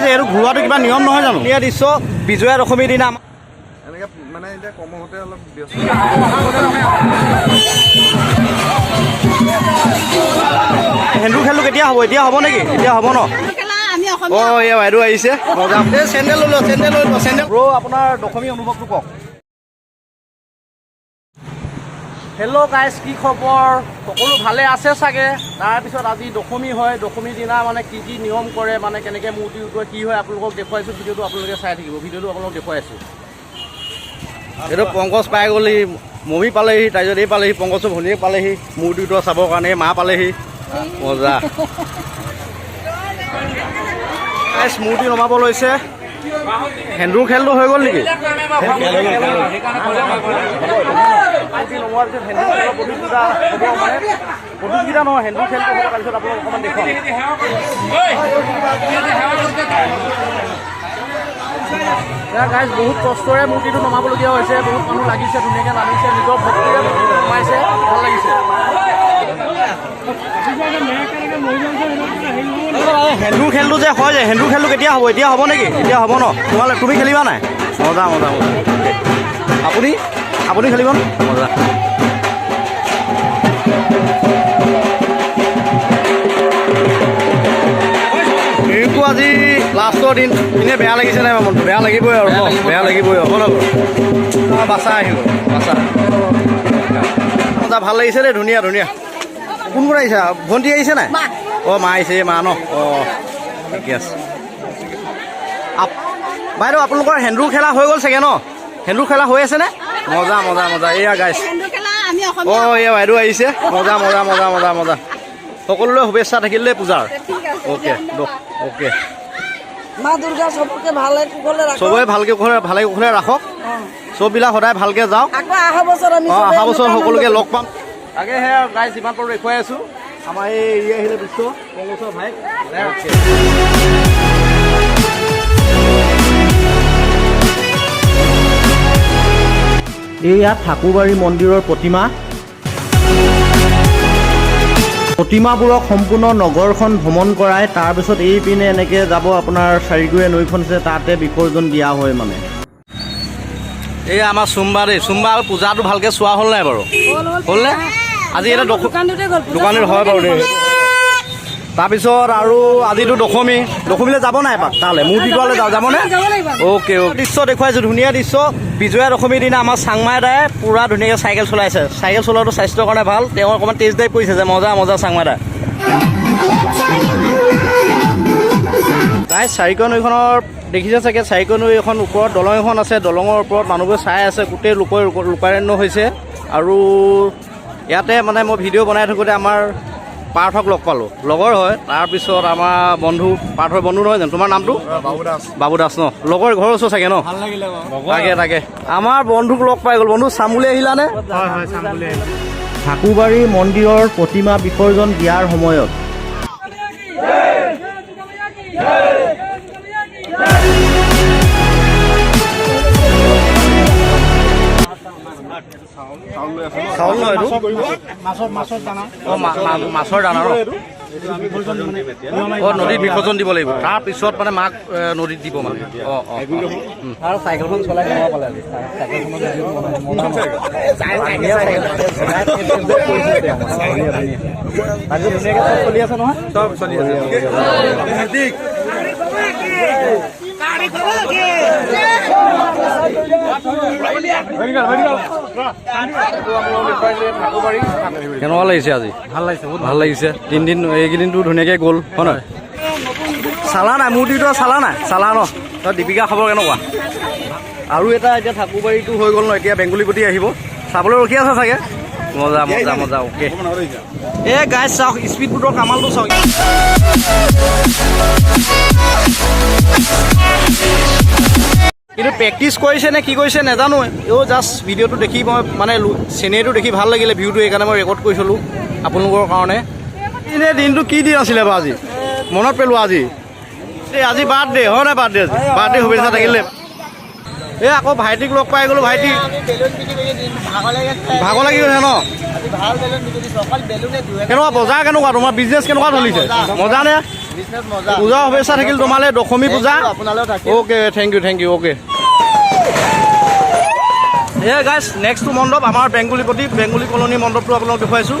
যে এইটো ঘূৰোৱাটো কিবা নিয়ম নহয় জানো? এয়া দৃশ্য বিজয়া দশমীৰ দিনা এনেকৈ মানে এতিয়া কৰ্মহতে অলপ ব্যস্ত। সেন্দুৰ খেলটো কেতিয়া হ'ব? এতিয়া হ'ব নেকি? এতিয়া হ'ব ন? অঁ এয়া বাইদেউ আহিছে মজা। এই চেণ্ডেল লৈ লওঁ, চেণ্ডেল লৈ লওঁ, চেণ্ডেল। ব্ৰ' আপোনাৰ দশমী অনুভৱটো কওক। হেল্ল' গাইজ, কি খবৰ? সকলো ভালে আছে চাগে? তাৰপিছত আজি দশমী হয়, দশমীৰ দিনা মানে কি কি নিয়ম কৰে, মানে কেনেকৈ মূৰ্তি উঠোৱা কি হয় আপোনালোকক দেখুৱাইছোঁ। ভিডিঅ'টো আপোনালোকে চাই থাকিব, ভিডিঅ'টো আপোনালোকক দেখুৱাইছোঁ। এইটো পংকজ পাই গ'লহি, মমি পালেহি, তাৰপিছত এই পালেহি, পংকজৰ ভনীয়েক পালেহি মূৰ্তি উঠোৱা চাবৰ কাৰণে, মা পালেহি। মজা গাইজ, মূৰ্তি নমাব লৈছে। সেন্দুৰ খেলটো হৈ গ'ল নেকি? প্ৰতিযোগিতা নহয়, সেন্দুৰ খেলটো হ'ব। তাৰপিছত আপোনালোক অকণমান দেখুৱাম। গাইজ, বহুত কষ্টৰে মূৰ্তিটো নমাবলগীয়া হৈছে। বহুত মানুহ লাগিছে, ধুনীয়াকৈ নামিছে, নিজৰ ভক্তিৰে মূৰ্তিটো নমাইছে, ভাল লাগিছে। সেন্দুৰ খেলটো যে হয় যে, সেন্দুৰ খেলটো কেতিয়া হ'ব? এতিয়া হ'ব নেকি? এতিয়া হ'ব ন? তুমি খেলিবা নাই? মজা মজা মজা। আপুনি খেলিব ন? মজা। এইটো আজি লাষ্টৰ দিন, এনেই বেয়া লাগিছে নাই মনটো? বেয়া লাগিবই আৰু ন? বেয়া লাগিবই হ'ব ন? বাচা আহিব, বাচা মজা। ভাল লাগিছে দেই, ধুনীয়া ধুনীয়া। কোন কোন আহিছে? ভণ্টি আহিছে নাই? অঁ মা আহিছে, মা ন? অঁ ঠিকে আছে। বাইদেউ আপোনালোকৰ সেন্দুৰ খেলা হৈ গ'ল চাগে ন? সেন্দুৰ খেলা হৈ আছেনে? মজা মজা মজা। এয়া গাইছ, অঁ এয়া বাইদেউ আহিছে। মজা মজা মজা মজা মজা। সকলোৰে শুভেচ্ছা থাকিল দেই পূজাৰ। Okay okay. মা দুৰ্গা চবকে ভালে কুশলে ৰাখক, চবৰে ভালকে ভালে কুশলে ৰাখক, চববিলাক সদায় ভালকে যাওক। অহা বছৰ আমি অহা বছৰ সকলোকে লগ পাম। তাকে সেয়া গাইজ, যিমান পাৰোঁ দেখুৱাই আছোঁ। আমাৰ এই আহিলে বিশ্ব পংকজৰ ভাই। এয়া ঠাকুৰবাৰী মন্দিৰৰ প্ৰতিমাবোৰক সম্পূৰ্ণ নগৰখন ভ্ৰমণ কৰাই, তাৰপিছত এইপিনে এনেকৈ যাব আপোনাৰ চাৰিগুৰিয়া নৈখন আছে, তাতে বিসৰ্জন দিয়া হয় মানে। এই আমাৰ চুম্বা দেই, চুম্বা পূজাটো ভালকৈ চোৱা হ'ল নাই বাৰু? হ'লনে? আজি এটা দোকানত হয় বাৰু দেই। তাৰপিছত আৰু আজিতো দশমীলৈ যাব নাই এপাক তালৈ? মূৰ্তি তোৱালৈ যাবনে? Okay okay. দৃশ্য দেখুৱাইছোঁ, ধুনীয়া দৃশ্য। বিজয়া দশমীৰ দিনা আমাৰ চাংমাই দাই পূৰা ধুনীয়াকৈ চাইকেল চলাইছে। চাইকেল চলোৱাটো স্বাস্থ্যৰ কাৰণে ভাল। তেওঁ অকণমান টেষ্ট ড্ৰাইভ কৰিছে যে, মজা মজা চাংমাই দাই। গাইজ, চাৰিকুৰিয়া নৈখনৰ দেখিছে চাগে, চাৰিকুৰিয়া নৈ এখন ওপৰত দলং এখন আছে, দলঙৰ ওপৰত মানুহবোৰে চাই আছে। গোটেই লোকাৰণ্য হৈছে। আৰু ইয়াতে মানে মই ভিডিঅ' বনাই থাকোঁতে আমাৰ পাৰ্থক লগ পালোঁ, লগৰ হয়। তাৰপিছত আমাৰ বন্ধু, পাৰ্থৰ বন্ধু নহয় জানো? তোমাৰ নামটো? বাবু দাস ন? লগৰ ঘৰৰ ওচৰ চাগে ন? তাকে তাকে আমাৰ বন্ধুক লগ পাই গ'ল। বন্ধু চাম বুলি আহিলানে? ঠাকুৰবাৰী মন্দিৰৰ প্ৰতিমা বিসৰ্জন দিয়াৰ সময়ত চাউল নহয় এইটো, মাছৰ দানা ন? অঁ নদীত বিসৰ্জন দিব লাগিব, তাৰপিছত মানে মাক নদীত দিব মানে। অঁ অঁ আৰু চাইকেলখন চলাই কেনেকুৱা পালে আজি? চলি আছে নহয়? চব চলি আছে। কেনেকুৱা লাগিছে আজি? ভাল লাগিছে, বহুত ভাল লাগিছে। তিনিদিন এইকেইদিনটো ধুনীয়াকৈ গ'ল হয় নহয়? চালা নাই মূৰ্তিটো? চালা নাই? চালা ন? তই দীপিকা খবৰ কেনেকুৱা? আৰু এটা এতিয়া ঠাকুৰবাৰীটো হৈ গ'ল ন, এতিয়া বেংগুলীপতি আহিব, চাবলৈ ৰখি আছে চাগে। মজা মজা মজা। অ'কে এই গাইজ চাওক, স্পীড বোটৰ কামালটো চাওক। কিন্তু প্ৰেক্টিচ কৰিছে নে কি কৰিছে নাজানো। এই জাষ্ট ভিডিঅ'টো দেখি মই মানে চিনেৰীটো দেখি ভাল লাগিলে, ভিউটো, সেইকাৰণে মই ৰেকৰ্ড কৰি থ'লোঁ আপোনালোকৰ কাৰণে। এনেই দিনটো কি দিন আছিলে বাৰু আজি? মনত পেলোৱা আজি। আজি বাৰ্থডে হয় নাই? বাৰ্থডে শুভেচ্ছা থাকিলে। এই আকৌ ভাইটিক লগ পাই গ'লোঁ। ভাইটি ভাগৰ লাগি গৈছে ন? কেনেকুৱা বজাৰ? কেনেকুৱা তোমাৰ বিজনেছ কেনেকুৱা চলিছে? মজা নে? বিজনেছ মজা পূজা শুভেচ্ছা থাকিল তোমালৈ দশমী পূজা আপোনালৈও থাকিল অ'কে থেংক ইউ অ'কে এয়া গাইছ নেক্সটটো মণ্ডপ আমাৰ বেংগুলী কলনী মণ্ডপটো আপোনালোক দেখুৱাইছোঁ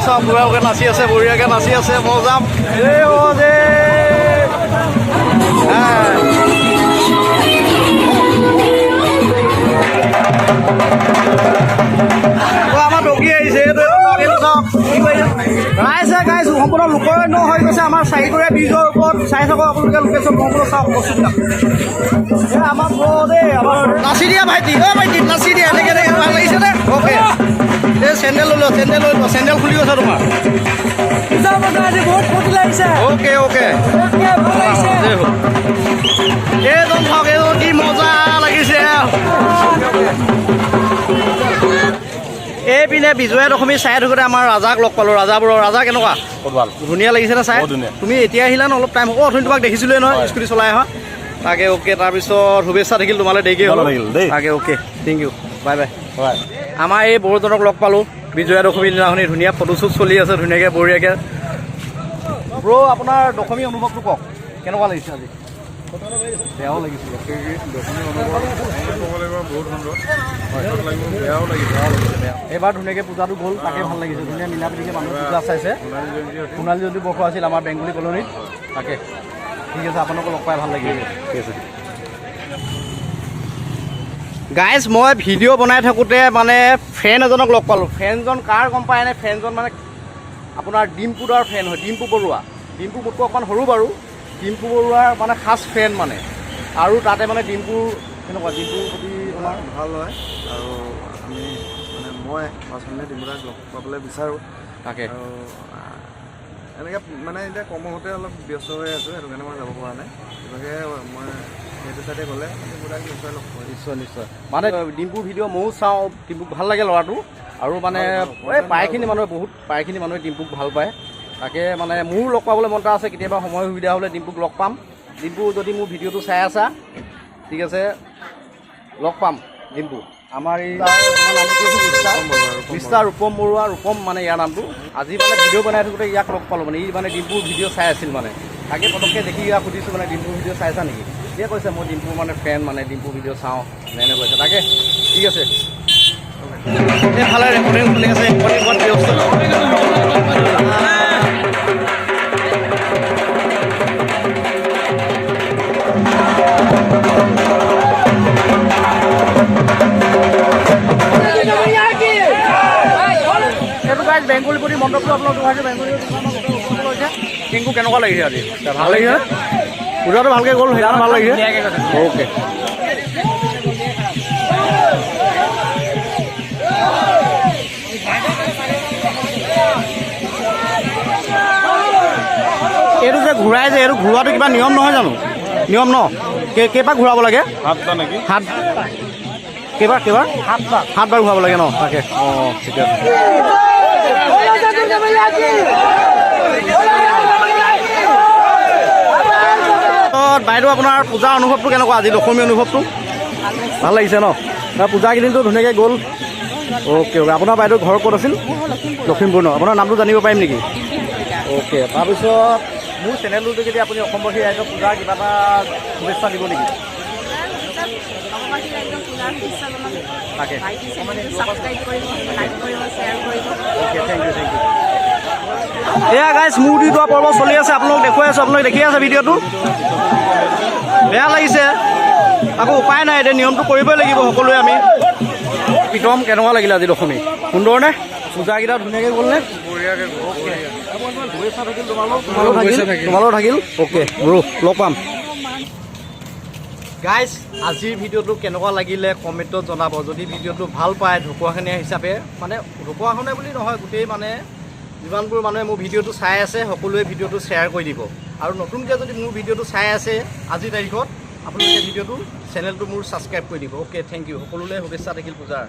চব বুঢ়াকে নাচি আছে বঢ়িয়াকে নাচি আছে মই যাম আমাৰ ডগি আহিছে গাইছো সম্পূৰ্ণ লোকৰণ্য হৈ গৈছে আমাৰ চাৰিকৰীয়া ব্ৰিজৰ ওপৰত চাই থাকক আপোনালোকে লোকেশ্যন সম্পূৰ্ণ চাওক বস্তুবিলাক আমাৰ দেই আমাৰ নাচি দিয়া ভাইটি নাচি দিয়া এনেকৈ ভাল লাগিছে নে অ'কে এই চেণ্ডেল লৈ লোৱা চেণ্ডেল খুলি গৈছে তোমাৰ অ'কে এইজন চাওক এইজন কি মজা লাগিছে এইপিনে বিজয়া দশমী চাই থাকোঁতে আমাৰ ৰাজাক লগ পালোঁ ৰাজা কেনেকুৱা ধুনীয়া লাগিছেনে চাই তুমি এতিয়া আহিলা ন অলপ টাইম হ'ব অথনি তোমাক দেখিছিলোঁৱে নহয় স্কুটি চলাই অহা তাকে অ'কে তাৰপিছত শুভেচ্ছা থাকিল তোমালৈ দেৰিকৈ হ'ল তাকে অ'কে থেংক ইউ বাই আমাৰ এই বড়োজনক লগ পালোঁ বিজয়া দশমীৰ দিনাখনি ধুনীয়া ফটোশ্বুট চলি আছে ধুনীয়াকৈ বঢ়িয়াকৈ ব্ৰ আপোনাৰ দশমী অনুভৱটো কওক কেনেকুৱা লাগিছে আজি বেয়াও লাগিছিলে এইবাৰ ধুনীয়াকৈ পূজাটো গ'ল তাকে ভাল লাগিছে ধুনীয়া মিলা প্ৰীতিকৈ মানুহ পূজা চাইছে সোণালী জ্যোতি বৰষুণ আছিল আমাৰ বেংগুলী কলনীত তাকে ঠিক আছে আপোনালোকক লগ পাই ভাল লাগিছে ঠিক আছে গাইজ মই ভিডিঅ' বনাই থাকোঁতে মানে ফ্ৰেণ্ড এজনক লগ পালোঁ ফ্ৰেণ্ডজন কাৰ গম পায় নে ফ্ৰেণ্ডজন মানে আপোনাৰ ডিম্পুদাৰ ফ্ৰেণ্ড হয় ডিম্পু বৰুৱা ডিম্পু মোতকৈ অকণমান সৰু বাৰু ডিম্পু বৰুৱাৰ মানে খাছ ফ্ৰেণ্ড মানে আৰু তাতে মানে ডিম্পুৰ কেনেকুৱা ডিম্পুৰ প্ৰতি তোমাৰ ভাল হয় আৰু আমি মানে মই পাৰ্চনেলি ডিম্পুদাক লগ পাবলৈ বিচাৰোঁ তাকে আৰু এনেকৈ মানে এতিয়া কৰ্মমতে অলপ ব্যস্ত হৈ আছোঁ সেইটো কাৰণে মই যাব পৰা নাই গতিকে মই সেইটো চাইডে গ'লে ডিম্পুদাক নিশ্চয় লগ কৰিম নিশ্চয় মানে ডিম্পুৰ ভিডিঅ' ময়ো চাওঁ ডিম্পুক ভাল লাগে ল'ৰাটো আৰু মানে এই প্ৰায়খিনি মানুহে ডিম্পুক ভাল পায় তাকে মানে মোৰো লগ পাবলৈ মন এটা আছে কেতিয়াবা সময় সুবিধা হ'লে ডিম্পুক লগ পাম ডিম্পু যদি মোৰ ভিডিঅ'টো চাই আছা ঠিক আছে লগ পাম ডিম্পু আমাৰ এই বিষ্টা ৰূপম বৰুৱা ৰূপম মানে ইয়াৰ নামটো আজি মানে ভিডিঅ' বনাই থাকোঁতে ইয়াক লগ পালোঁ মানে ই মানে ডিম্পুৰ ভিডিঅ' চাই আছিল মানে তাকে পটককৈ দেখি ইয়াক সুধিছোঁ মানে ডিম্পুৰ ভিডিঅ' চাইছা নেকি এতিয়া কৈছে মই ডিম্পুৰ মানে ফ্ৰেণ্ড মানে ডিম্পুৰ ভিডিঅ' চাওঁ এনে কৈছে তাকে ঠিক আছে এইফালে ৰেকৰ্ডিং চলি আছে ৰেকৰ্ডিঙত ব্যস্ত এইটো গাইজ বেংগুলী প্ৰতি মণ্ডপটো আপোনালোক দেখুৱাইছে বেংগুলী কেংকু কেনেকুৱা লাগিছে আজি ভাল লাগিছে পূজাটো ভালকৈ গ'ল সেইকাৰণে ভাল লাগিছে অ'কে এইটো যে ঘূৰাই যে এইটো ঘূৰোৱাটো কিবা নিয়ম নহয় জানো নিয়ম ন কেইবাৰ ঘূৰাব লাগে সাত কেইবাৰ সাতবাৰ ঘূৰাব লাগে ন তাকে অঁ ঠিকে আছে বাইদেউ আপোনাৰ পূজাৰ অনুভৱটো কেনেকুৱা আজি দশমী অনুভৱটো ভাল লাগিছে ন পূজা কেইদিনটো ধুনীয়াকৈ গ'ল অ'কে আপোনাৰ বাইদেউ ঘৰ ক'ত আছিল লখিমপুৰ ন আপোনাৰ নামটো জানিব পাৰিম নেকি অ'কে তাৰপিছত মোৰ চেনেলটো যদি আপুনি অসমবাসী ৰাইজক পূজাৰ কিবা এটা শুভেচ্ছা দিব নেকি তাকে এয়া গাইজ মূৰ্তি দোৱা পৰ্ব চলি আছে আপোনালোক দেখুৱাই আছোঁ আপোনালোকে দেখি আছে ভিডিঅ'টো বেয়া লাগিছে আকৌ উপায় নাই এতিয়া নিয়মটো কৰিবই লাগিব সকলোৱে আমি প্ৰীতম কেনেকুৱা লাগিলে আজি দশমী সুন্দৰ নে পূজাকেইটা ধুনীয়াকৈ গ'ল নে তোমালোক থাকিল অ'কে ব্ৰো লগ পাম গাইজ আজিৰ ভিডিঅ'টো কেনেকুৱা লাগিলে কমেণ্টত জনাব যদি ভিডিঅ'টো ভাল পায় ঢকুৱাখানীয়া হিচাপে মানে ঢকুৱাখানীয়া বুলি নহয় গোটেই মানে যিমানবোৰ মানুহে মোৰ ভিডিঅ'টো চাই আছে সকলোৱে ভিডিঅ'টো শ্বেয়াৰ কৰি দিব আৰু নতুনকৈ যদি মোৰ ভিডিঅ'টো চাই আছে আজিৰ তাৰিখত আপোনালোকে ভিডিঅ'টো চেনেলটো মোৰ ছাবস্ক্ৰাইব কৰি দিব। Okay, thank you. সকলোলৈ শুভেচ্ছা থাকিল পূজাৰ।